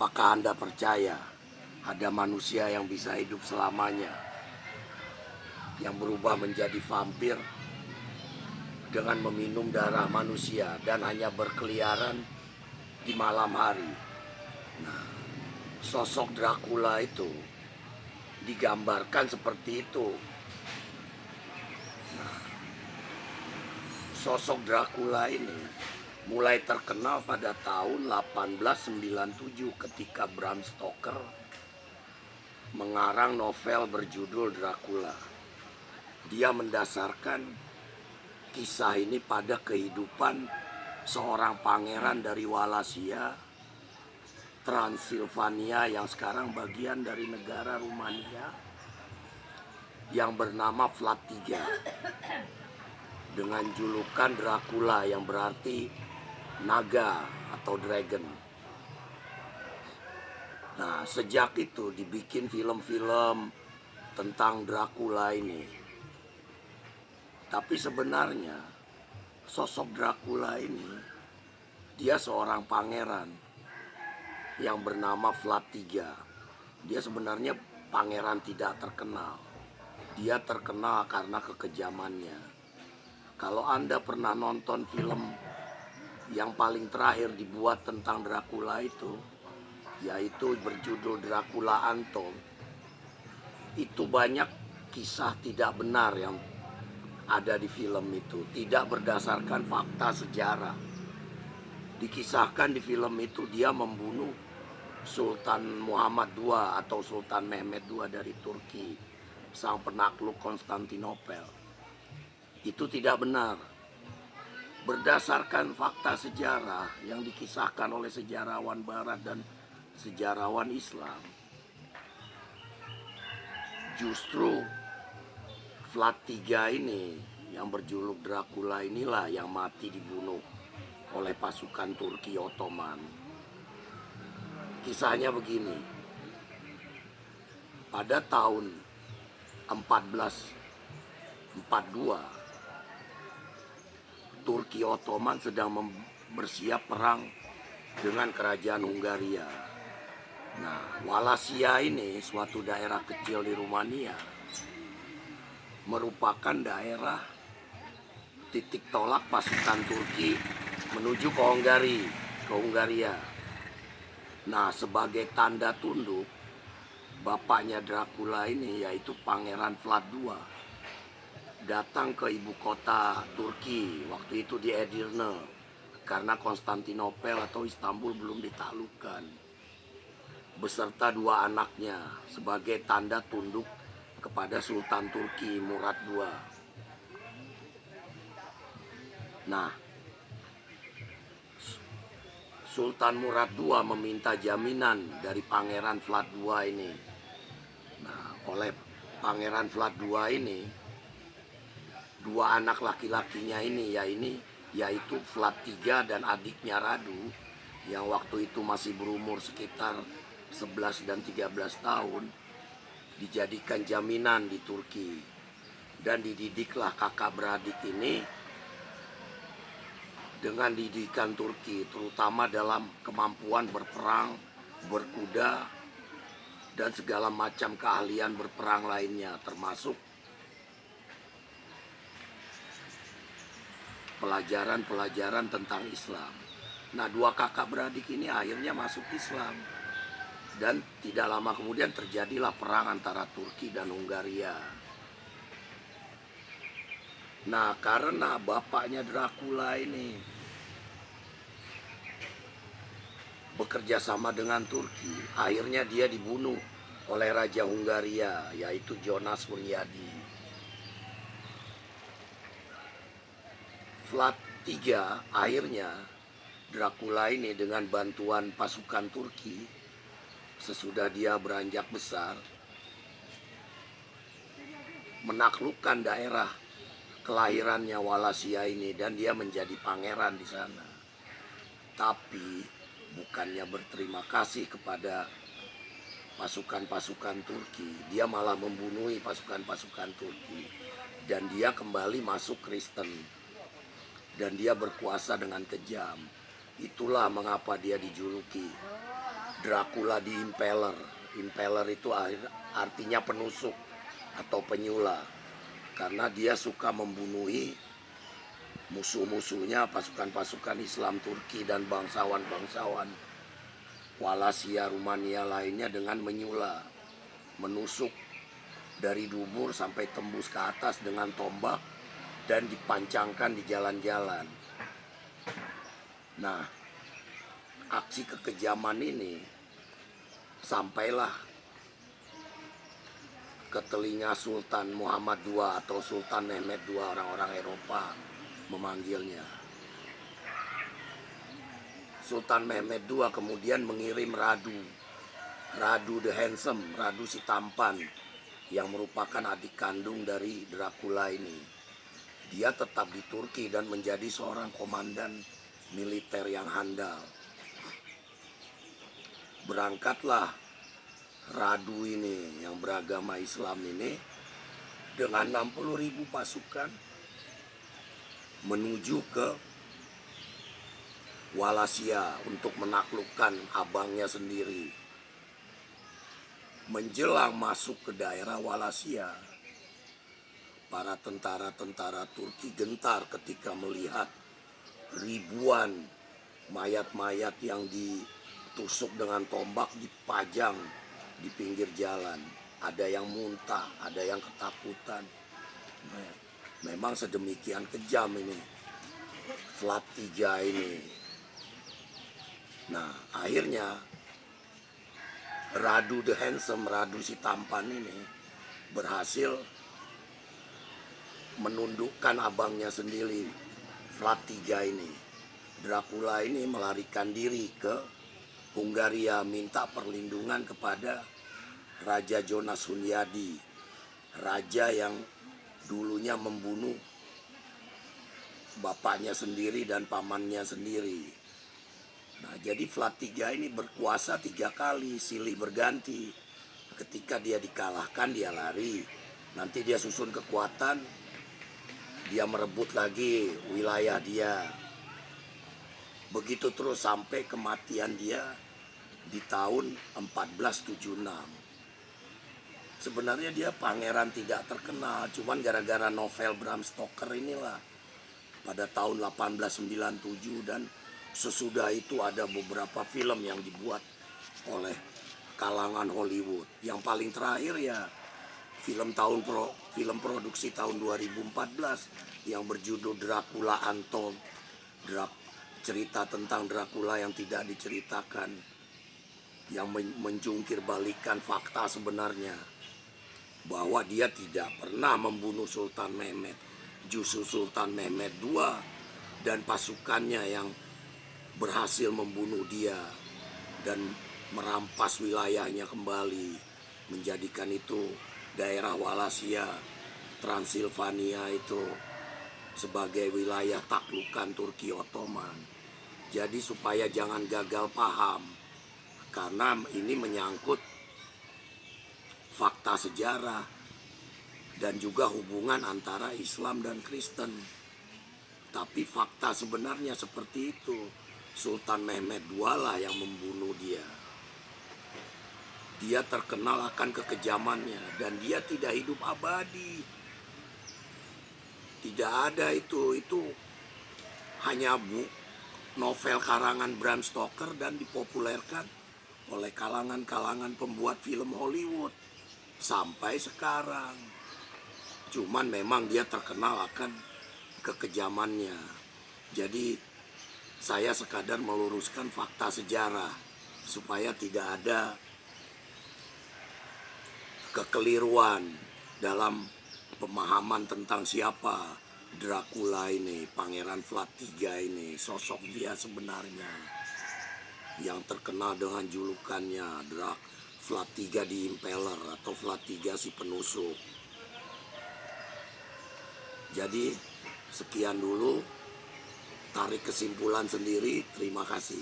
Apakah Anda percaya ada manusia yang bisa hidup selamanya, yang berubah menjadi vampir dengan meminum darah manusia dan hanya berkeliaran di malam hari? Sosok Dracula itu digambarkan seperti itu. Sosok Dracula ini mulai terkenal pada tahun 1897 ketika Bram Stoker mengarang novel berjudul Dracula. Dia mendasarkan kisah ini pada kehidupan seorang pangeran dari Wallachia, Transilvania yang sekarang bagian dari negara Rumania, yang bernama Vlad III, dengan julukan Dracula yang berarti naga atau dragon. Nah, sejak itu dibikin film-film tentang Dracula ini. Tapi sebenarnya sosok Dracula ini, dia seorang pangeran yang bernama Vlad III. Dia sebenarnya pangeran tidak terkenal. Dia terkenal karena kekejamannya. Kalau Anda pernah nonton film yang paling terakhir dibuat tentang Dracula itu, yaitu berjudul Dracula Untold, itu banyak kisah tidak benar yang ada di film itu, tidak berdasarkan fakta sejarah. Dikisahkan di film itu dia membunuh Sultan Muhammad II atau Sultan Mehmed II dari Turki, sang penakluk Konstantinopel. Itu tidak benar. Berdasarkan fakta sejarah yang dikisahkan oleh sejarawan barat dan sejarawan Islam, justru Vlad III ini yang berjuluk Dracula inilah yang mati dibunuh oleh pasukan Turki Ottoman. Kisahnya begini. Pada tahun 1442, Turki Ottoman sedang bersiap perang dengan kerajaan Hungaria. Nah, Wallachia ini suatu daerah kecil di Rumania, merupakan daerah titik tolak pasukan Turki menuju ke Hungaria. Nah, sebagai tanda tunduk, bapaknya Dracula ini, yaitu Pangeran Vlad II, datang ke ibu kota Turki, waktu itu di Edirne, karena Konstantinopel atau Istanbul belum ditaklukkan, beserta dua anaknya sebagai tanda tunduk kepada Sultan Turki Murad II. Nah, Sultan Murad II meminta jaminan dari Pangeran Vlad II ini. Nah, oleh Pangeran Vlad II ini, dua anak laki-lakinya ini, yaitu Vlad III dan adiknya Radu, yang waktu itu masih berumur sekitar 11 dan 13 tahun, dijadikan jaminan di Turki. Dan dididiklah kakak beradik ini dengan didikan Turki, terutama dalam kemampuan berperang, berkuda, dan segala macam keahlian berperang lainnya, termasuk pelajaran-pelajaran tentang Islam. Nah, dua kakak beradik ini akhirnya masuk Islam. Dan tidak lama kemudian terjadilah perang antara Turki dan Hungaria. Nah, karena bapaknya Dracula ini bekerja sama dengan Turki, akhirnya dia dibunuh oleh Raja Hungaria, yaitu Jonas Hunyadi. Vlad III akhirnya, Dracula ini dengan bantuan pasukan Turki, sesudah dia beranjak besar, menaklukkan daerah kelahirannya Wallachia ini, dan dia menjadi pangeran di sana. Tapi bukannya berterima kasih kepada pasukan-pasukan Turki, dia malah membunuh pasukan-pasukan Turki, dan dia kembali masuk Kristen, dan dia berkuasa dengan kejam. Itulah mengapa dia dijuluki Dracula di Impaler. Impaler itu artinya penusuk atau penyula, karena dia suka membunuhi musuh-musuhnya, pasukan-pasukan Islam Turki dan bangsawan-bangsawan Wallachia, Rumania lainnya dengan menyula, menusuk dari dubur sampai tembus ke atas dengan tombak dan dipancangkan di jalan-jalan. Nah, aksi kekejaman ini sampailah ke telinga Sultan Muhammad II atau Sultan Mehmed II, orang-orang Eropa memanggilnya. Sultan Mehmed II kemudian mengirim Radu the Handsome, Radu si tampan, yang merupakan adik kandung dari Dracula ini. Dia tetap di Turki dan menjadi seorang komandan militer yang handal. Berangkatlah Radu ini yang beragama Islam ini dengan 60.000 pasukan menuju ke Wallachia untuk menaklukkan abangnya sendiri. Menjelang masuk ke daerah Wallachia, para tentara-tentara Turki gentar ketika melihat ribuan mayat-mayat yang ditusuk dengan tombak dipajang di pinggir jalan. Ada yang muntah, ada yang ketakutan. Memang sedemikian kejam ini Vlad III ini. Nah, akhirnya Radu the Handsome, Radu si tampan ini berhasil menundukkan abangnya sendiri, Vlad III ini. Dracula ini melarikan diri ke Hungaria, minta perlindungan kepada Raja Jonas Hunyadi, raja yang dulunya membunuh bapaknya sendiri dan pamannya sendiri. Nah, jadi Vlad III ini berkuasa 3 kali, silih berganti. Ketika dia dikalahkan, dia lari. Nanti dia susun kekuatan, dia merebut lagi wilayah dia. Begitu terus sampai kematian dia di tahun 1476. Sebenarnya dia pangeran tidak terkenal, cuman gara-gara novel Bram Stoker inilah pada tahun 1897, dan sesudah itu ada beberapa film yang dibuat oleh kalangan Hollywood. Yang paling terakhir ya film produksi tahun 2014 yang berjudul Dracula Untold, cerita tentang Dracula yang tidak diceritakan, yang menjungkir balikan fakta sebenarnya bahwa dia tidak pernah membunuh Sultan Mehmed. Justru Sultan Mehmed II dan pasukannya yang berhasil membunuh dia dan merampas wilayahnya kembali, menjadikan itu daerah Wallachia, Transilvania itu sebagai wilayah taklukan Turki Ottoman. Jadi supaya jangan gagal paham, karena ini menyangkut fakta sejarah dan juga hubungan antara Islam dan Kristen. Tapi fakta sebenarnya seperti itu. Sultan Mehmed II lah yang membunuh dia. Dia terkenal akan kekejamannya dan dia tidak hidup abadi. Tidak ada itu hanya novel karangan Bram Stoker dan dipopulerkan oleh kalangan-kalangan pembuat film Hollywood sampai sekarang. Cuman memang dia terkenal akan kekejamannya. Jadi saya sekadar meluruskan fakta sejarah supaya tidak ada kekeliruan dalam pemahaman tentang siapa Dracula ini, Pangeran Vlad III ini, sosok dia sebenarnya yang terkenal dengan julukannya Vlad III the Impaler atau Vlad III si penusuk. Jadi sekian dulu, tarik kesimpulan sendiri. Terima kasih.